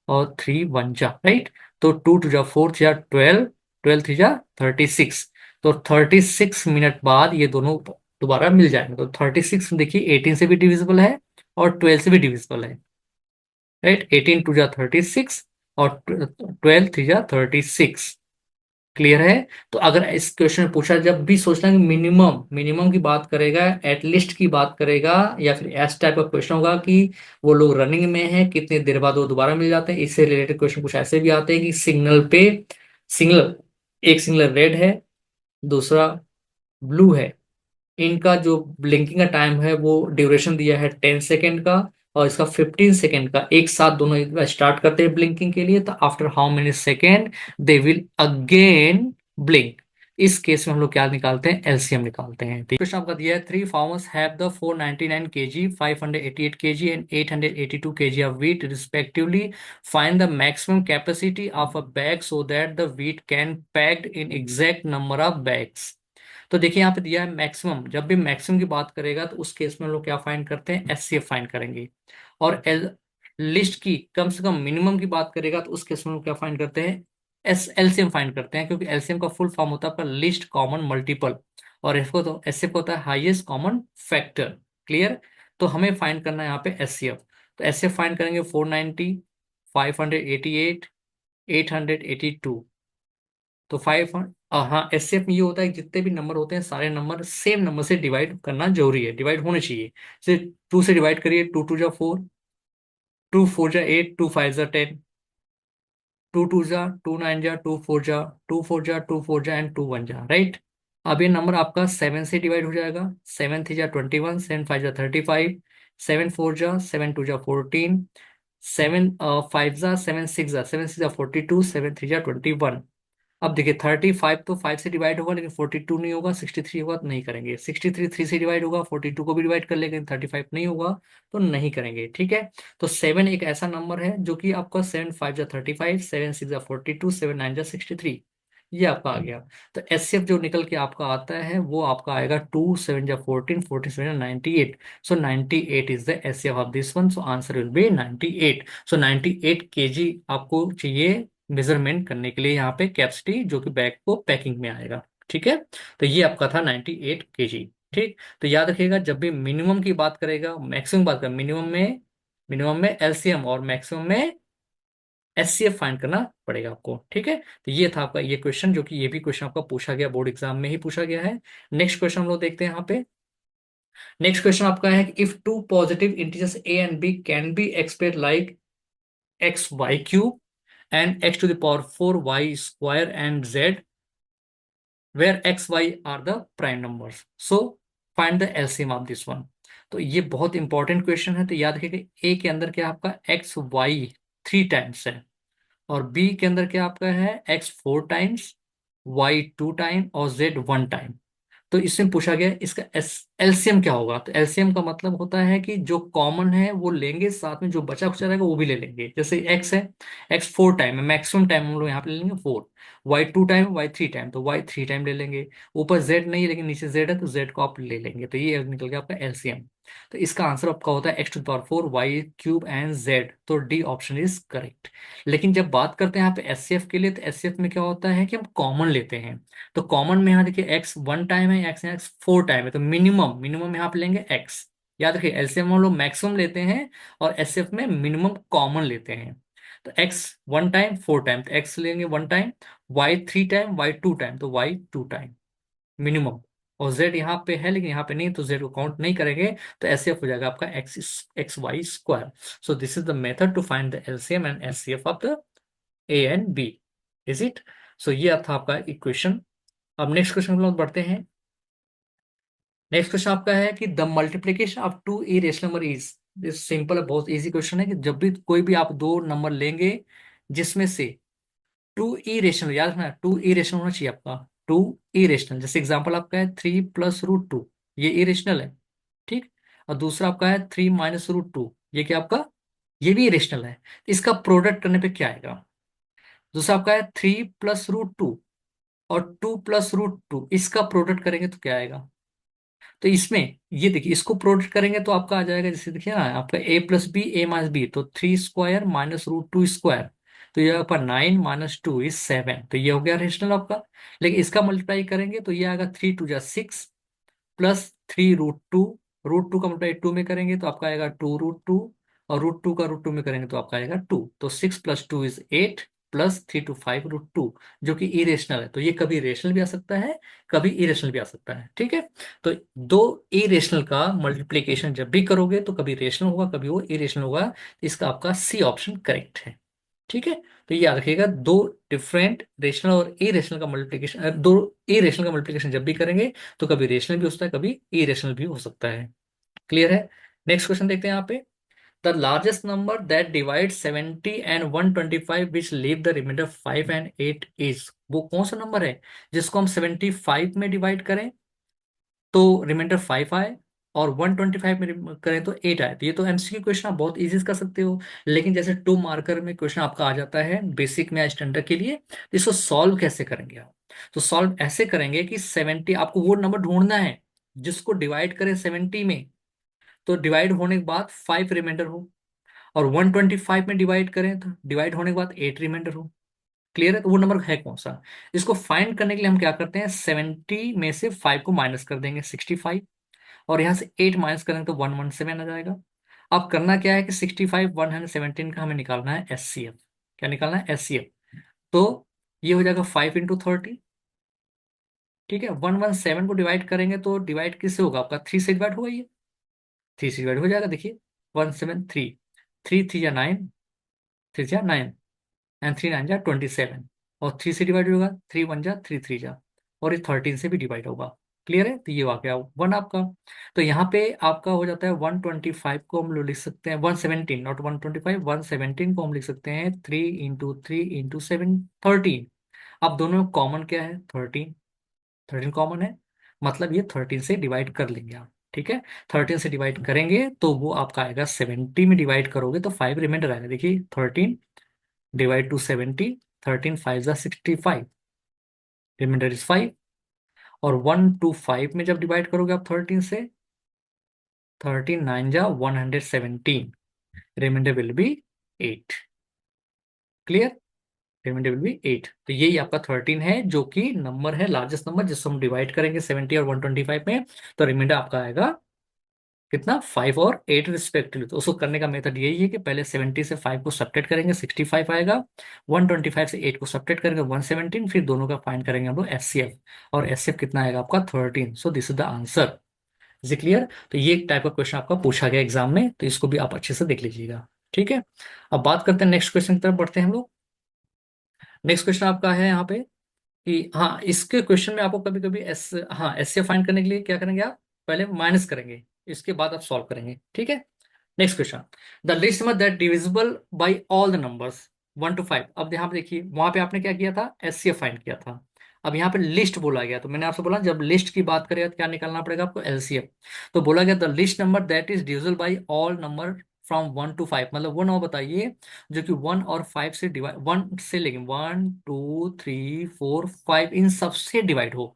और 3 1 जा, राइट। तो 2 2 जा 4 जा 12, 12 3 जा 36। तो 36 मिनट बाद ये दोनों दोबारा मिल जाएंगे। तो 36 देखिए 18 से भी डिविजिबल है और 12 से भी डिविजिबल है, राइट। 18 2 जा 36 और 12 3 जा 36। क्लियर है। तो अगर इस क्वेश्चन में पूछा, जब भी सोचना कि मिनिमम मिनिमम की बात करेगा, एटलीस्ट की बात करेगा, या फिर एस टाइप का क्वेश्चन होगा कि वो लोग रनिंग में है, कितनी देर बाद वो दोबारा मिल जाते हैं, इससे रिलेटेड क्वेश्चन कुछ ऐसे भी आते हैं कि सिग्नल पे सिग्नल एक सिग्नल रेड है, दूसरा ब्लू है, इनका जो ब्लिंकिंग का टाइम है वो ड्यूरेशन दिया है 10 सेकेंड का, और इसका 15 सेकेंड का, एक साथ दोनों स्टार्ट करते हैं ब्लिंकिंग के लिए, तो after how many second they will again blink. इस केस में हम लोग क्या निकालते हैं, एलसीएम निकालते हैं। क्वेश्चन आपका दिया है, three farmers have the 499 kg, 588 kg and 882 kg of wheat respectively. Find the maximum capacity of a bag so that the wheat can packed in exact number of bags. तो देखिए यहाँ पे दिया है मैक्सिमम, जब भी मैक्सिमम की बात करेगा तो उस केस में हम लोग क्या फाइंड करते हैं, एचसीएफ फाइंड करेंगे। और एल लिस्ट की कम से कम मिनिमम की बात करेगा तो उस केस में हम लोग क्या फाइंड करते हैं, एस एलसीएम फाइंड करते हैं, क्योंकि एलसीएम का फुल फॉर्म होता है आपका लिस्ट कॉमन मल्टीपल, और इसको तो एचसीएफ होता है हाईएस्ट कॉमन फैक्टर। क्लियर। तो हमें फाइंड करना है यहाँ पे एचसीएफ। तो एचसीएफ फाइंड करेंगे 490, 588, 882। तो फाइव, हाँ एचसीएफ में ये होता है कि जितने भी नंबर होते हैं सारे नंबर सेम नंबर से डिवाइड करना जरूरी है, डिवाइड होने चाहिए। जैसे 2 से डिवाइड करिए, 2 2 जा 4, 2 4 जा 8, 2 5 जा 10, 2 2 जा 2 9 जा 2 4 जा, 2 4 जा 2 4 जा एंड 2 1 जा, राइट। अब ये नंबर आपका 7 से डिवाइड हो जाएगा, 7 3 जा 21, 7 5 जा 35, 7 4 जा 7 2 जा 14, 7 5 जा 7 6 जा 7 6 जा 42, 7 3 जा 21। अब देखिए 35 तो 5 से डिवाइड होगा लेकिन 42 नहीं होगा, 63 होगा तो नहीं करेंगे, 63 3 से डिवाइड होगा, 42 को भी डिवाइड कर लेंगे, 35 नहीं होगा तो नहीं करेंगे, ठीक है। तो 7 एक ऐसा नंबर है जो कि आपका 7 5 जा 35, 7 6 जा 42, 7 9 जा 63, ये आपका आ गया। तो एचसीएफ जो निकल के आपका आता है वो आपका आएगा 2 7 जा 14, 14 7 जा 98। सो 98 is the HCF of this one, so answer will be 98। So 98 KG आपको चाहिए मेजरमेंट करने के लिए यहाँ पे कैपेसिटी, जो कि बैग को पैकिंग में आएगा, ठीक है। तो ये आपका था 98 केजी, ठीक। तो याद रखिएगा जब भी मिनिमम की बात करेगा, मैक्सिमम बात करेगा, मिनिमम में एलसीएम और मैक्सिमम में एचसीएफ फाइंड करना पड़ेगा आपको, ठीक है। तो ये था आपका ये क्वेश्चन, जो कि ये भी क्वेश्चन आपका पूछा गया, बोर्ड एग्जाम में ही पूछा गया है। नेक्स्ट क्वेश्चन हम लोग देखते हैं यहाँ पे। नेक्स्ट क्वेश्चन आपका है कि if two positive integers a and b can be express like x y cube and x to the power 4 y square and z, where x y are the prime numbers, so find the LCM of this one। तो ये बहुत important question है, तो याद रखिएगा ए के अंदर क्या आपका एक्स वाई 3 टाइम्स है, और बी के अंदर क्या आपका है x 4 टाइम्स, y 2 टाइम और z 1 टाइम। तो इसमें पूछा गया इसका एलसीएम क्या होगा। तो एलसीएम का मतलब होता है कि जो कॉमन है वो लेंगे, साथ में जो बचा खुचा रहेगा वो भी ले लेंगे। जैसे एक्स है, x 4 टाइम है, मैक्सिमम टाइम हम लोग यहाँ पे ले लेंगे 4, y 2 टाइम, y 3 टाइम तो y 3 टाइम ले लेंगे। ऊपर z नहीं है लेकिन नीचे z है तो z को आप ले लेंगे, तो ये निकल गया आपका एलसीएम। तो इसका आंसर आपका होता है x⁴ y cube and z, तो डी ऑप्शन इज करेक्ट। लेकिन जब बात करते हैं यहाँ पे एचसीएफ के लिए, तो एचसीएफ में क्या होता है कि हम कॉमन लेते हैं। तो कॉमन में यहाँ देखिए x 1 टाइम है, x 4 टाइम है, तो मिनिमम मिनिमम यहाँ पे लेंगे x। याद रखिए एलसीएम हम लोग मैक्सिमम लेते हैं और एचसीएफ में मिनिमम कॉमन लेते हैं। तो x 1 टाइम 4 टाइम तो x लेंगे 1 time, y 3 time y 2 time तो y 2 टाइम मिनिमम, और z यहाँ पे है लेकिन यहाँ पे नहीं तो z को काउंट नहीं करेंगे, तो एचसीएफ हो जाएगा आपका X Y square. So this is the method to find the LCM and HCF of the A and B, is it. So ये था आपका इक्वेशन। अब नेक्स्ट क्वेश्चन हम लोग बढ़ते हैं। नेक्स्ट क्वेश्चन आपका है कि the multiplication of two irrational number is simple है, बहुत इजी क्वेश्चन है कि जब भी कोई भी आप दो नंबर लेंगे जिसमें से टू ई रेशनल, याद रखना टू ई रेशनल होना चाहिए आपका, टू ई रेशनल। जैसे एग्जांपल आपका है 3 + √2, ये ई रेशनल है, ठीक। और दूसरा आपका है 3 - √2, ये क्या आपका, ये भी इरेशनल है। इसका प्रोडक्ट करने पे क्या आएगा? दूसरा आपका है 3 + √2 और 2 + √2, इसका प्रोडक्ट करेंगे तो क्या आएगा? तो इसमें ये देखिए, इसको प्रोडक्ट करेंगे तो आपका आ जाएगा, जैसे देखिए ना, आपका a + b, a - b, तो 3² - √2²। तो ये आपका 9 - 2 = 7, तो ये हो गया रेशनल आपका। लेकिन इसका मल्टीप्लाई करेंगे तो ये आएगा 3 × 2 = 6 +3 √2। √2 का मल्टीप्लाई 2 में करेंगे तो आपका आएगा 2 √2, और √2 का √2 में करेंगे तो आपका आएगा 2। तो 6 + 2 = 8 +3 to 5 √2, जो कि इरेशनल है। तो ये कभी रेशनल भी आ सकता है, कभी इरेशनल भी आ सकता है। ठीक है। तो दो इरेशनल का मल्टीप्लीकेशन जब भी करोगे तो कभी रेशनल होगा, कभी वो इरेशनल होगा। इसका आपका सी ऑप्शन करेक्ट है। ठीक है। तो ये याद रखिएगा, दो डिफरेंट रेशनल और इरेशनल का मल्टीप्लिकेशन, दो इरेशनल का मल्टीप्लिकेशन जब भी करेंगे तो कभी रेशनल भी हो सकता है, कभी इरेशनल भी हो सकता है। क्लियर है? नेक्स्ट क्वेश्चन देखते हैं यहाँ पे। The largest number that divide 70 and 125 which leave the remainder 5 and 8 is, वो कौन सा नंबर है जिसको हम 75 में डिवाइड करें तो रिमाइंडर 5 आए, और 125 में करें तो 8 आए? तो ये तो एमसीक्यू क्वेश्चन आप बहुत इजी कर सकते हो। लेकिन जैसे 2 मार्कर में क्वेश्चन आपका आ जाता है बेसिक में स्टैंडर्ड के लिए, तो इसको सॉल्व कैसे करेंगे आप? तो सॉल्व ऐसे करेंगे कि 70, आपको वो नंबर ढूंढना है जिसको डिवाइड करें 70 में, तो डिवाइड होने के बाद 5 रिमाइंडर हो, और 125 में डिवाइड करें तो डिवाइड होने के बाद 8 रिमाइंडर हो। क्लियर है? तो वो नंबर है कौन सा? इसको फाइंड करने के लिए हम क्या करते हैं, 70 में से 5 को माइनस कर देंगे, 65, और यहाँ से 8 माइनस करेंगे तो 117 आ जाएगा। अब करना क्या है कि 65 117 का हमें निकालना है एचसीएफ। क्या निकालना है? एचसीएफ। तो ये हो जाएगा 5 × 30। ठीक है। 117 को डिवाइड करेंगे तो डिवाइड किससे होगा आपका? 3 से डिवाइड होगा ये, 3 से डिवाइड हो जाएगा। देखिए 173, 3 × 3 = 9, 3 × 9, एंड 3 × 9 = 27, और 3 से डिवाइड होगा, 3 × 1 = 3, 3 और ये 13 से भी डिवाइड होगा। क्लियर है? तो ये आ गया 1 आपका। तो यहाँ पे आपका हो जाता है 125 को हम लोग लिख सकते हैं, 117, नॉट 125, 117 को हम लिख सकते हैं 3 × 3 × 7, 13। अब दोनों में कॉमन क्या है? 13, 13 कॉमन है, मतलब ये 13 से डिवाइड कर लेंगे आप। ठीक है। 13 से डिवाइड करेंगे तो वो आपका आएगा, 70 में डिवाइड करोगे तो 5 रिमाइंडर आएगा। देखिए 13 डिवाइड टू 70, 13 5 = 65, रिमाइंडर इज 5। और 125 में जब डिवाइड करोगे आप 13 से, 13 9 = 117, remainder will be 8। Clear? Remainder will be 8। तो यही आपका 13 है, जो कि नंबर है लार्जेस्ट नंबर जिसको हम डिवाइड करेंगे 70 और 125 में, तो रिमाइंडर आपका आएगा कितना? 5 और 8 रिस्पेक्टिवली। तो उसको करने का मेथड यही है कि पहले 70 से 5 को सब्ट्रैक्ट करेंगे, 65 आएगा। 125 से 8 को सब्ट्रैक्ट करेंगे, 117, फिर दोनों का फाइंड करेंगे हम लोग एचसीएफ, और एचसीएफ कितना आएगा आपका? 13। सो this is the answer. Is it clear? तो ये एक टाइप का क्वेश्चन आपका पूछा गया एग्जाम में, तो इसको भी आप अच्छे से देख लीजिएगा। ठीक है। अब बात करते हैं नेक्स्ट क्वेश्चन की तरफ बढ़ते हैं हम लोग। नेक्स्ट क्वेश्चन आपका है यहाँ पे कि हाँ, इसके क्वेश्चन में आपको कभी कभी एस से फाइंड करने के लिए क्या करेंगे आप? पहले माइनस करेंगे, इसके बाद आप सॉल्व करेंगे। ठीक है। Next question, the list number that divisible by all the numbers 1 to 5। अब यहाँ पे देखिए, वहां पे आपने क्या किया था? एचसीएफ फाइंड किया था। अब यहाँ पे लिस्ट बोला गया, तो मैंने आपसे बोला जब लिस्ट की बात करेगा तो क्या निकालना पड़ेगा आपको? एलसीएफ। तो बोला गया the list number that is divisible by all number from 1 to 5, मतलब वो नंबर बताइए जो कि 1 और 5 से डिवाइड, 1 से लेकिन 1 2 3 4 5 इन सबसे डिवाइड हो,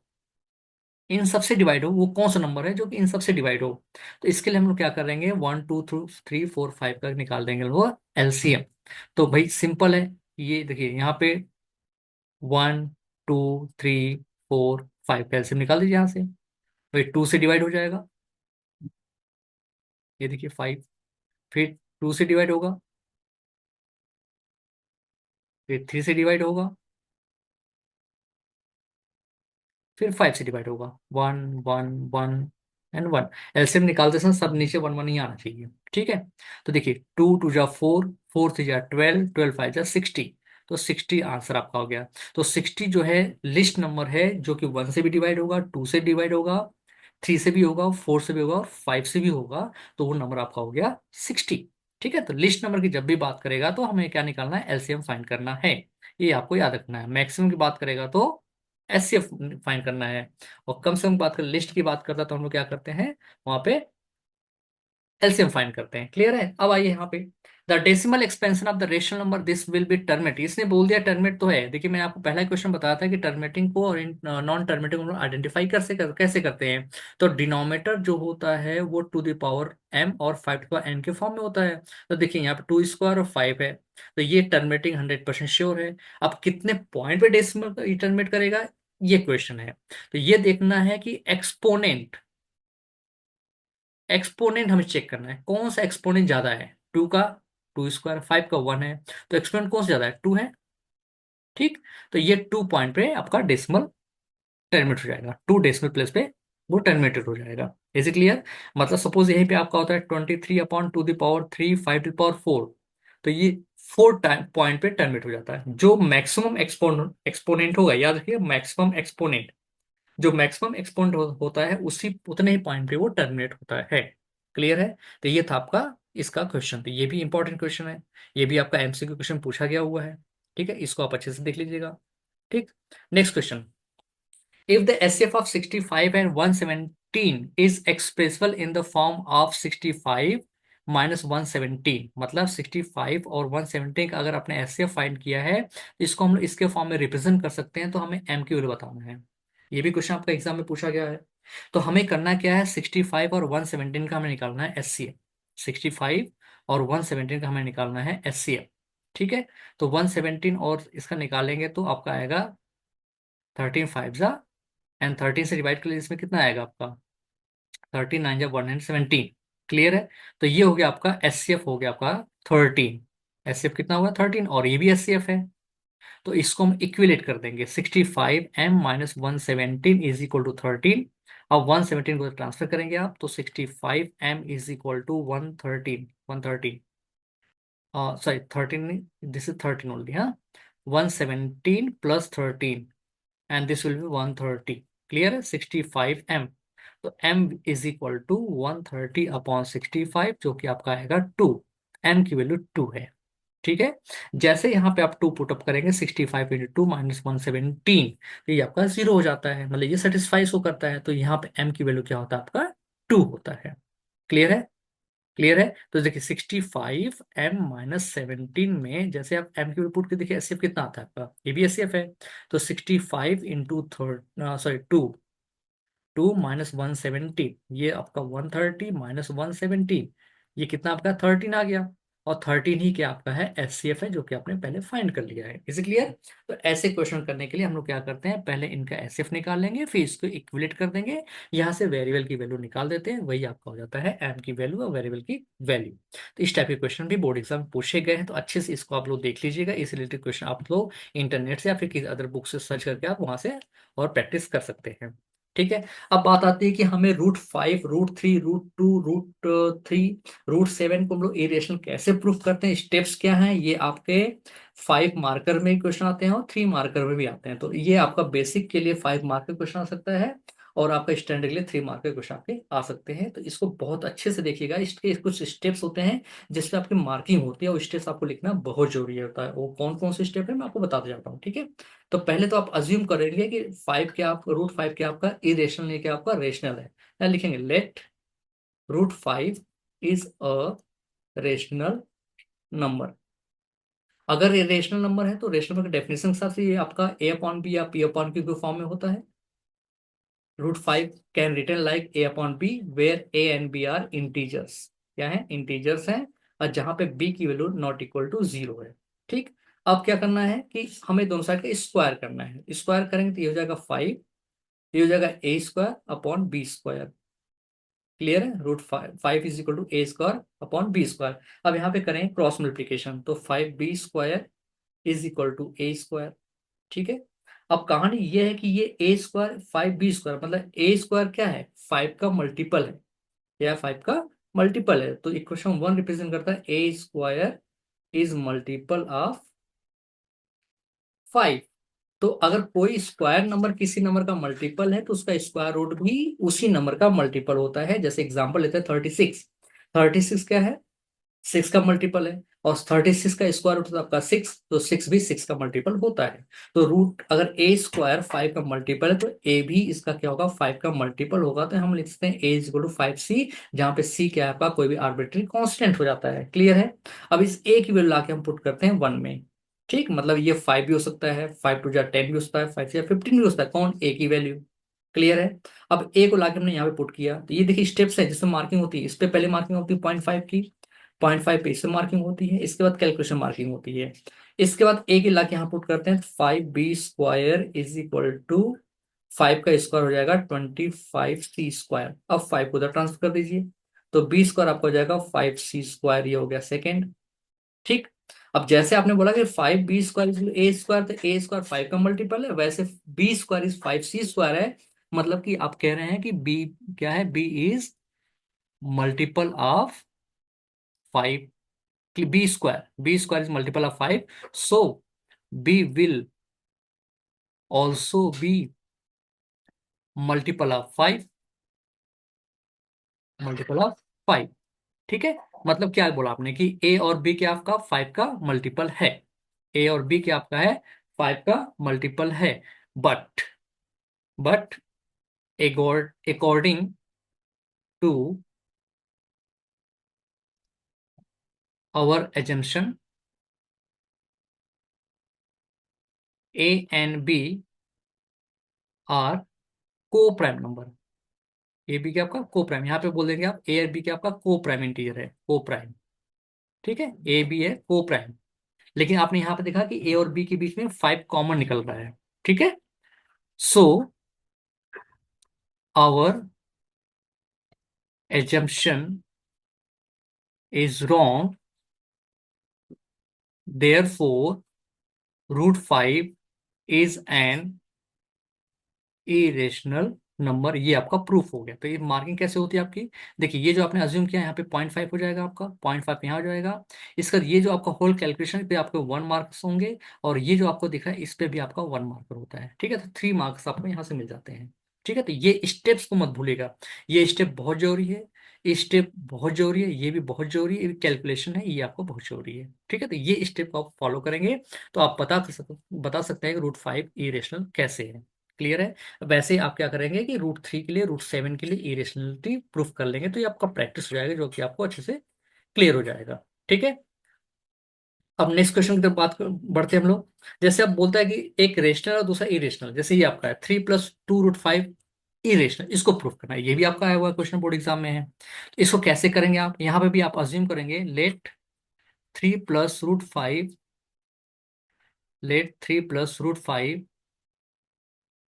इन सबसे डिवाइड हो। वो कौन सा नंबर है जो कि इन सबसे डिवाइड हो? तो इसके लिए हम लोग क्या करेंगे? 1 2 3 4 5 का निकाल देंगे वो एलसीएम। तो भाई सिंपल है, ये देखिए यहाँ पे 1 2 3 4 5 का एलसीएम निकाल दीजिए यहाँ से। भाई 2 से डिवाइड हो जाएगा, ये देखिए 5, फिर 2 से डिवाइड होगा, फिर 3 से डिवाइड होगा, फिर 5 से डिवाइड होगा। 1 1 1 एंड 1। एलसीएम निकालते समय सब नीचे 1 1 ही आना चाहिए। ठीक है। तो देखिए 2 2 = 4, 4 3 = 12, 12 5 = 60, तो 60 आंसर आपका हो गया। तो 60 जो है लिस्ट नंबर है जो कि 1 से भी डिवाइड होगा, 2 से डिवाइड होगा, 3 से भी होगा, 4 से भी होगा, और 5 से भी होगा। तो वो नंबर आपका हो गया 60। ठीक है। तो लिस्ट नंबर की जब भी बात करेगा तो हमें क्या निकालना है? एलसीएम फाइंड करना है। ये आपको याद रखना है। मैक्सिमम की बात करेगा तो एचसीएफ फाइंड करना है, और कम से कम बात कर, लिस्ट की बात करता तो हम लोग क्या करते हैं वहां पे? एलसीएम फाइंड करते हैं। क्लियर है? अब आइए यहाँ पे, the decimal expansion of the rational number this will B terminate. इसने बोल दिया टर्मिनेट तो है। देखिए, मैंने आपको पहला क्वेश्चन बताया था कि टर्मिनेटिंग को और नॉन टर्मिनेटिंग को आइडेंटिफाई कैसे करते हैं। तो डिनोमिनेटर जो होता है वो टू द पावर m और 5 टू पावर n के फॉर्म में होता है। तो देखिए यहाँ पे 2 स्क्वायर और 5 है, तो ये टर्मिनेटिंग 100% श्योर है। अब कितने पॉइंट पे डेसिमल टर्मिनेट करेगा, ये क्वेश्चन है। तो ये देखना है कि एक्सपोनेंट, एक्सपोनेंट हमें चेक करना है कौन सा एक्सपोनेंट ज्यादा है। 2 का 2 स्क्वायर, 5 का 1 है, तो एक्सपोनेंट कौन सा ज्यादा है, 2 है। ठीक, तो ये 2 पॉइंट पे आपका डेसिमल टर्मिनेट हो जाएगा, 2 डेसिमल प्लेस पे वो टर्मिनेटेड हो जाएगा। Is it clear? मतलब सपोज यहीं पे आपका होता है 23/2 5 टू पावर 4, तो ये 4 टाइम पॉइंट पे टर्मिनेट हो जाता है। जो मैक्सिमम एक्सपोनेंट होगा, याद रखिए मैक्सिमम एक्सपोनेंट, जो मैक्सिमम एक्सपोनेंट होता है उसी उतने ही पॉइंट पे वो टर्मिनेट होता है। क्लियर है? तो ये था आपका इसका क्वेश्चन। तो ये भी इंपॉर्टेंट क्वेश्चन है, ये भी आपका एमसीक्यू क्वेश्चन पूछा गया हुआ है। ठीक है, इसको आप अच्छे से देख लीजिएगा। ठीक, next question, if the SF of 65 and 117 is expressible in the form of 65 minus 117, मतलब 65 और 117 का अगर आपने एचसीएफ फाइंड किया है तो इसको हम इसके फॉर्म में रिप्रेजेंट कर सकते हैं। तो हमें एम की वैल्यू बताना है। ये भी क्वेश्चन आपका एग्जाम में पूछा गया है। तो हमें करना क्या है, 65 और 117 का हमें निकालना है एचसीएफ। 65 और 117 का हमें निकालना है एचसीएफ। ठीक है, तो 117 और इसका निकालेंगे तो आपका आएगा 13 5 एंड 13 से डिवाइड कर लीजिए, इसमें कितना आएगा आपका 13 9 117। क्लियर है? तो ये हो गया आपका एचसीएफ, हो गया आपका 13। एचसीएफ कितना हुआ 13, और ये भी एचसीएफ है। तो इसको हम इक्विलेट कर देंगे, 65m - 117 इज इक्वल टू 13। अब 117 को ट्रांसफर करेंगे आप, तो 65m is equal to 113, 113, sorry 13, this is 13 only, हाँ, 117 plus 13 and this will be 130। Clear है? 65m, तो m इज इक्वल टू 130/65, जो कि आपका आएगा 2। m की वैल्यू 2 है। ठीक है, जैसे यहाँ पे आप 2 पुटअप करेंगे, 65 × 2 माइनस 117, तो ये आपका 0 हो जाता है, मतलब ये सेटिस्फाई शो करता है। तो यहाँ पे m की वैल्यू क्या होता है आपका 2 होता है। क्लियर है? क्लियर है? तो देखिए 65m - 17 में जैसे आप m की वैल्यू पुट के देखिए एचसीएफ कितना आता है आपका, ये भी एचसीएफ है। तो 65 इंटू थर्ड, सॉरी 2 - 117, ये आपका 130 - 117, ये कितना आपका 13 आ गया। और 13 ही क्या आपका है एचसीएफ है, जो कि आपने पहले फाइंड कर लिया है। Is clear? तो ऐसे क्वेश्चन करने के लिए हम लोग क्या करते हैं, पहले इनका एचसीएफ निकाल लेंगे, फिर इसको इक्विलेट कर देंगे, यहाँ से वेरिएबल की वैल्यू निकाल देते हैं, वही आपका हो जाता है एम की वैल्यू और वेरिएबल की वैल्यू। तो इस टाइप के क्वेश्चन भी बोर्ड एग्जाम में पूछे गए हैं, तो अच्छे से इसको आप लोग देख लीजिएगा। इस रिलेटेड क्वेश्चन आप लोग इंटरनेट से या फिर किसी अदर बुक से सर्च करके आप वहां से और प्रैक्टिस कर सकते हैं। ठीक है, अब बात आती है कि हमें √5, √3, √2, √3, √7 को हम लोग इरेशनल कैसे प्रूफ करते हैं, स्टेप्स क्या हैं। ये आपके 5 मार्कर में क्वेश्चन आते हैं और 3 मार्कर में भी आते हैं। तो ये आपका बेसिक के लिए 5 मार्कर क्वेश्चन आ सकता है, और आपका स्टैंडर्ड के लिए 3 मार्कर क्वेश्चन आपके आ सकते हैं। तो इसको बहुत अच्छे से देखिएगा, इसके कुछ स्टेप्स होते हैं जिसपे आपकी मार्किंग होती है, और स्टेप्स आपको लिखना बहुत जरूरी होता है। वो कौन कौन से स्टेप है मैं आपको बताते जाता हूँ। ठीक है, तो पहले तो आप अज्यूम करेंगे कि 5 क्या आप √5 क्या आपका इरेशनल है, क्या आपका रेशनल है। क्या लिखेंगे, let √5 is a rational number. अगर ये रेशनल नंबर है तो रेशनल नंबर के डेफिनेशन के हिसाब से ये आपका a/b या p/q के फॉर्म में होता है। √5 can written like a/b where a and b are integers, क्या है इंटीजर्स हैं, और जहां पे b की वैल्यू नॉट इक्वल टू 0 है। ठीक, अब क्या करना है कि हमें दोनों साइड का स्क्वायर करना है। स्क्वायर करेंगे तो ये हो जाएगा 5, ये हो जाएगा a² / b²। क्लियर है? √5 is equal to a² / b²। अब यहाँ पे करें क्रॉस मल्टीप्लीकेशन, तो 5b² is equal to a²। ठीक है, अब कहानी ये है कि ये a² 5b² मतलब a² क्या है 5 का मल्टीपल है, या 5 का मल्टीपल है। तो इक्वेशन 1 रिप्रेजेंट करता है a² इज मल्टीपल ऑफ 5। तो अगर कोई स्क्वायर नंबर किसी नंबर का मल्टीपल है तो उसका स्क्वायर रूट भी उसी नंबर का मल्टीपल होता है। जैसे एग्जांपल लेते हैं 36, 36 क्या है 6 का मल्टीपल है। और 36 का स्क्वायर रूट आपका 6, तो 6 भी 6 का मल्टीपल होता है। तो रूट अगर ए स्क्वायर 5 का मल्टीपल है तो ए भी इसका क्या होगा, 5 का मल्टीपल होगा। तो हम लिख सकते हैं ए इज इक्वल टू 5c, जहाँ पे c क्या है आपका, कोई भी आर्बिट्री कांस्टेंट हो जाता है। क्लियर है। अब इस ए की वैल्यू लाके हम पुट करते हैं 1 में। ठीक, मतलब ये 5 भी हो सकता है, 5 टू जा 10 भी हो सकता है, 5 से 15 भी हो सकता है, कौन, ए की वैल्यू। क्लियर है। अब ए को लाके हमने यहाँ पे पुट किया, तो ये देखिए स्टेप्स है जिसमें मार्किंग होती है। इस पे पहले मार्किंग होती है 0.5 की, 0.5 पे इससे मार्किंग होती है, इसके बाद कैलकुलेशन मार्किंग होती है। इसके बाद ए की लाके यहाँ पुट करते हैं, 5b² इज इक्वल टू 5 का स्क्वायर हो जाएगा 25c²। अब 5 को उधर ट्रांसफर कर दीजिए, तो b² आपको हो जाएगा 5c², ये हो गया सेकेंड। ठीक। अब जैसे आपने बोला कि 5b² ए स्क्वायर, तो ए स्क्वायर 5 का मल्टीपल है, वैसे b² इज 5c² है। मतलब कि आप कह रहे हैं कि b क्या है, b is multiple of 5, b² is multiple of 5, so b will also be multiple of 5, multiple of 5। ठीक है। मतलब क्या बोला आपने कि ए और बी क्या आपका 5 का मल्टीपल है, ए और बी क्या आपका है 5 का मल्टीपल है। But but according to our assumption a and b are coprime number. A b क्या आपका को प्राइम, यहाँ पे बोल देंगे आप ए और बी क्या आपका को प्राइम इंटीजर है, को प्राइम। ठीक है, ए बी है को प्राइम। लेकिन आपने यहाँ पे देखा कि ए और बी के बीच में 5 कॉमन निकल रहा है। ठीक है। So our assumption is wrong, therefore root 5 is an irrational number. ये आपका प्रूफ हो गया। तो ये मार्किंग कैसे होती है आपकी, देखिए ये जो आपने अज्यूम किया यहाँ पे 0.5 हो जाएगा आपका, 0.5 यहाँ हो जाएगा। इसका ये जो आपका होल कैलकुलेशन पे आपके 1 मार्क्स होंगे, और ये जो आपको दिख रहा है इस पे भी आपका 1 मार्कर होता है। ठीक है, तो 3 मार्क्स आपको यहाँ से मिल जाते हैं। ठीक है, तो ये स्टेप्स को मत भूलिएगा, ये स्टेप बहुत जरूरी है, ये स्टेप बहुत जरूरी है, ये भी बहुत जरूरी है, कैलकुलेशन है ये आपको बहुत जरूरी है। ठीक है, तो ये स्टेप को आप फॉलो करेंगे तो आप बता सकते हैं कि रूट 5 इरेशनल कैसे है। क्लियर है। वैसे ही आप क्या करेंगे कि रूट 3 के लिए, रूट 7 के लिए इरेशनलिटी प्रूफ कर लेंगे, तो ये आपका प्रैक्टिस हो जाएगा, जो कि आपको अच्छे से क्लियर हो जाएगा। ठीक है। अब नेक्स्ट क्वेश्चन की तरफ बढ़ते हैं हम लोग। जैसे आप बोलता है कि एक रेशनल और दूसरा इरेशनल, जैसे ये आपका है 3+2√5 इरेशनल, इसको प्रूफ करना है। ये भी आपका आया हुआ क्वेश्चन बोर्ड एग्जाम में है। तो इसको कैसे करेंगे आप, यहाँ पे भी आप अज्यूम करेंगे, let 3+√5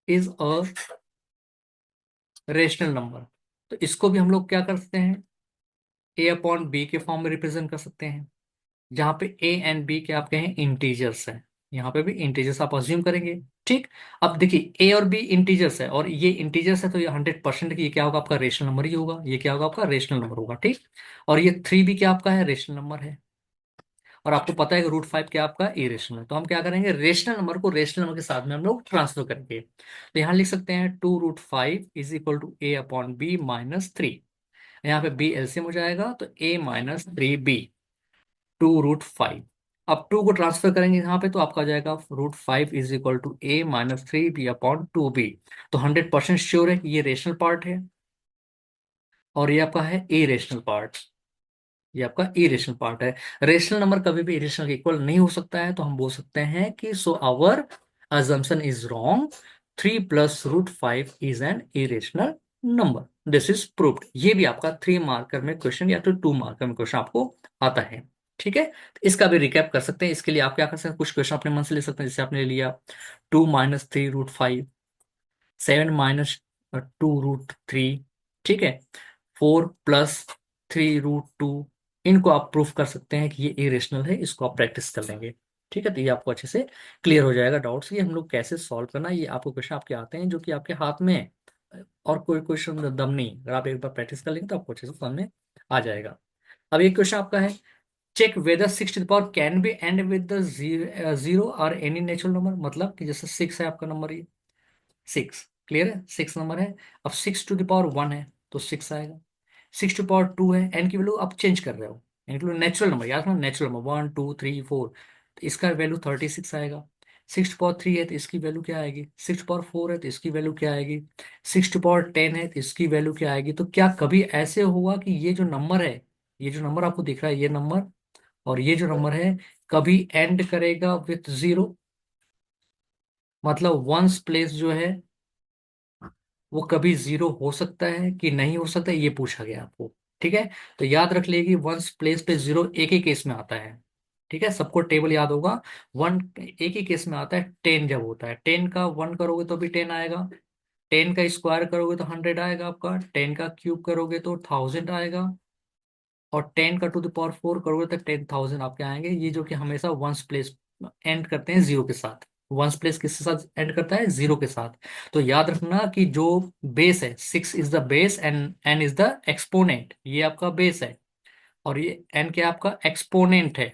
is a rational number. तो इसको भी हम लोग क्या कर सकते हैं, a/b के फॉर्म में रिप्रेजेंट कर सकते हैं, जहां पे a एंड b के आपके हैं इंटीजर्स हैं। यहाँ पे भी इंटीजर्स आप अज्यूम करेंगे। ठीक। अब देखिए a और b इंटीजर्स है, और ये इंटीजर्स है, तो ये 100% ये क्या होगा आपका रेशनल नंबर ही होगा, ये क्या होगा आपका रेशनल नंबर होगा। ठीक। और ये 3 भी क्या आपका है रेशनल नंबर है, और आपको पता है कि रूट 5 क्या आपका इरेशनल है। तो हम क्या करेंगे, रेशनल नंबर को रेशनल नंबर के साथ में हम लोग ट्रांसफर करेंगे। तो यहाँ लिख सकते हैं 2√5 इज इक्वल टू a/b-3। यहाँ पे b एलसीएम हो जाएगा, तो a-3b 2√5। अब 2 को ट्रांसफर करेंगे यहाँ पे, तो आपका आ जाएगा root 5 is equal to a-3b/2b। तो 100% श्योर है कि ये रेशनल पार्ट है, और ये आपका है ए रेशनल पार्ट, ये आपका इरेशनल पार्ट है। रेशनल नंबर कभी भी इरेशनल के इक्वल नहीं हो सकता है, तो हम बोल सकते हैं कि so our assumption is wrong, 3+√5 is an irrational number, this is proved. ये भी आपका 3 मार्कर में क्वेश्चन या तो 2 मार्कर में क्वेश्चन आपको आता है। ठीक है, तो इसका भी रिकैप कर सकते हैं। इसके लिए आप क्या कर सकते हैं, कुछ क्वेश्चन अपने मन से ले सकते हैं, जैसे आपने लिया 2-3√5, 7-2√3। ठीक है, 4+3√2, इनको आप प्रूफ कर सकते हैं कि ये इरेशनल है, इसको आप प्रैक्टिस कर लेंगे। ठीक है, तो ये आपको अच्छे से क्लियर हो जाएगा डाउट्स, ये हम लोग कैसे सॉल्व करना, ये आपको क्वेश्चन आपके आते हैं जो कि आपके हाथ में है, और कोई क्वेश्चन दम नहीं, अगर आप एक बार प्रैक्टिस कर लेंगे तो आपको अच्छे से समझ में आ जाएगा। अब एक क्वेश्चन आपका है, check whether 6 can be end with the zero और एनी नेचुरल नंबर। मतलब कि जैसे 6 है आपका नंबर, ये 6 क्लियर है, 6 नंबर है। अब 6 टू द पावर 1 है तो 6 आएगा, 6 टू पावर 2 है, एन की वैल्यू आप चेंज कर रहे हो, इंक्लूड नेचुरल नंबर, याद रखना नेचुरल नंबर 1 2 3 4, तो इसका वैल्यू 36 आएगा। 6 to the power 3 है तो इसकी वैल्यू क्या आएगी, 6 to the power 4 है तो इसकी वैल्यू क्या आएगी, 6 to the power 10 है तो इसकी वैल्यू क्या आएगी। तो क्या कभी ऐसे हुआ कि ये जो नंबर है, ये जो नंबर आपको दिख रहा है ये नंबर, और ये जो नंबर है, कभी एंड करेगा विथ जीरो? मतलब वंस प्लेस जो है वो कभी जीरो हो सकता है कि नहीं हो सकता, ये पूछा गया आपको। ठीक है, तो याद रख लेगी वंस प्लेस पे जीरो एक ही केस में आता है। ठीक है, सबको टेबल याद होगा। वन एक ही केस में आता है, 10 जब होता है, 10 का 1 करोगे तो भी 10 आएगा, 10 का स्क्वायर करोगे तो 100 आएगा आपका, 10 का क्यूब करोगे तो 1000 आएगा, और 10 का टू द पावर 4 करोगे तो 10,000 आपके आएंगे। ये जो कि हमेशा वंस प्लेस एंड करते हैं जीरो के साथ। वंस प्लेस किसके साथ एंड करता है, जीरो के साथ। तो याद रखना कि जो बेस है, 6 is the base and n is the exponent, ये आपका बेस है, और ये एन क्या आपका एक्सपोनेंट है।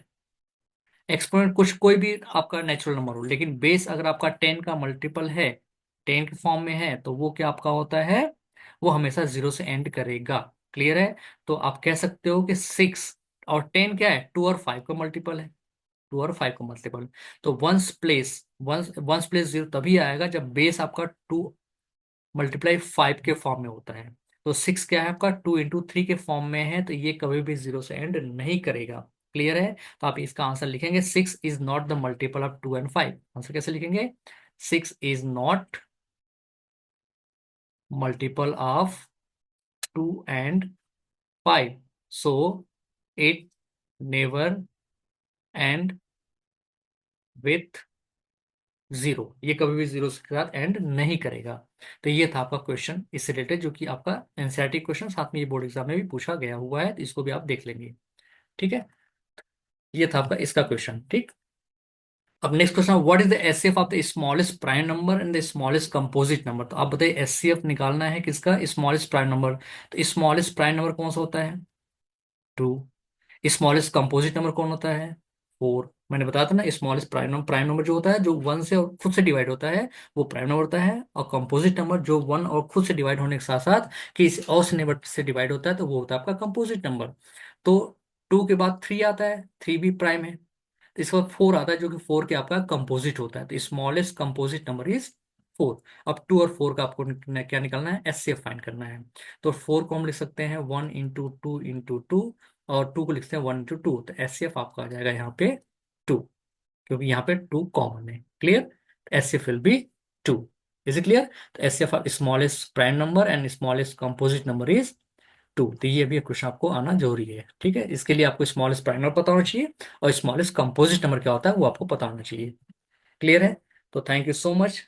एक्सपोनेंट कुछ कोई भी आपका नेचुरल नंबर हो, लेकिन बेस अगर आपका 10 का मल्टीपल है, 10 के फॉर्म में है, तो वो क्या आपका होता है, वो हमेशा जीरो से एंड करेगा। क्लियर है? तो आप कह सकते हो कि 6 और 10 क्या है, 2 और 5 का मल्टीपल है, 2 और 5 का मल्टीपल। तो वंस प्लेस जीरो तभी आएगा जब बेस आपका 2 × 5 के फॉर्म में होता है। तो 6 क्या है आपका, 2 × 3 के फॉर्म में है, तो ये कभी भी जीरो से एंड नहीं करेगा। क्लियर है? तो आप इसका आंसर लिखेंगे 6 is not the multiple of 2 and 5। Answer कैसे लिखेंगे, 6 is not multiple of 2 and 5, so it never and with zero, ये कभी भी जीरो के साथ एंड नहीं करेगा। तो ये था आपका क्वेश्चन इससे रिलेटेड, जो कि आपका एनसीईआरटी क्वेश्चन, साथ में ये बोर्ड एग्जाम में भी पूछा गया हुआ है, तो इसको भी आप देख लेंगे। ठीक है, ये था आपका इसका क्वेश्चन। ठीक, अब next question, what is the HCF of the smallest prime number and the smallest composite number. तो आप बताइए एचसीएफ निकालना है किसका, स्मॉलेस्ट प्राइम नंबर। तो स्मॉलेस्ट प्राइम नंबर कौन सा होता है, 2। स्मॉलेस्ट कंपोजिट नंबर कौन होता है, 4। मैंने बताया था ना, स्मॉलेस्ट प्राइम नंबर जो होता है, जो 1 से और खुद से डिवाइड होता है, वो प्राइम नंबर होता है। और कंपोजिट नंबर जो 1 और खुद से डिवाइड होने के साथ साथ किसी और से नंबर से डिवाइड होता है, तो वो होता है आपका कंपोजिट नंबर। तो 2 के बाद 3 आता है, 3 भी प्राइम है। तो इसके बाद 4 आता है, जो कि 4 के आपका कंपोजिट होता है। तो स्मॉलेस्ट कंपोजिट नंबर इज 4। अब 2 और 4 का आपको क्या निकालना है, एचसीएफ फाइंड करना है। तो 4 को हम लिख सकते हैं 1 × 2 × 2, और 2 को लिखते हैं 1 × 2। तो एचसीएफ आपका आ जाएगा यहाँ पे 2, क्योंकि यहाँ पे 2 कॉमन है। Clear? HCF will be 2। Is it clear? तो HCF of smallest prime number and smallest composite number is 2। तो ये भी क्वेश्चन आपको आना जरूरी है। ठीक है, इसके लिए आपको स्मॉलेस्ट प्राइम नंबर पता होना चाहिए, और स्मॉलेस्ट कंपोजिट नंबर क्या होता है वो आपको पता होना चाहिए। क्लियर है? तो थैंक यू सो मच।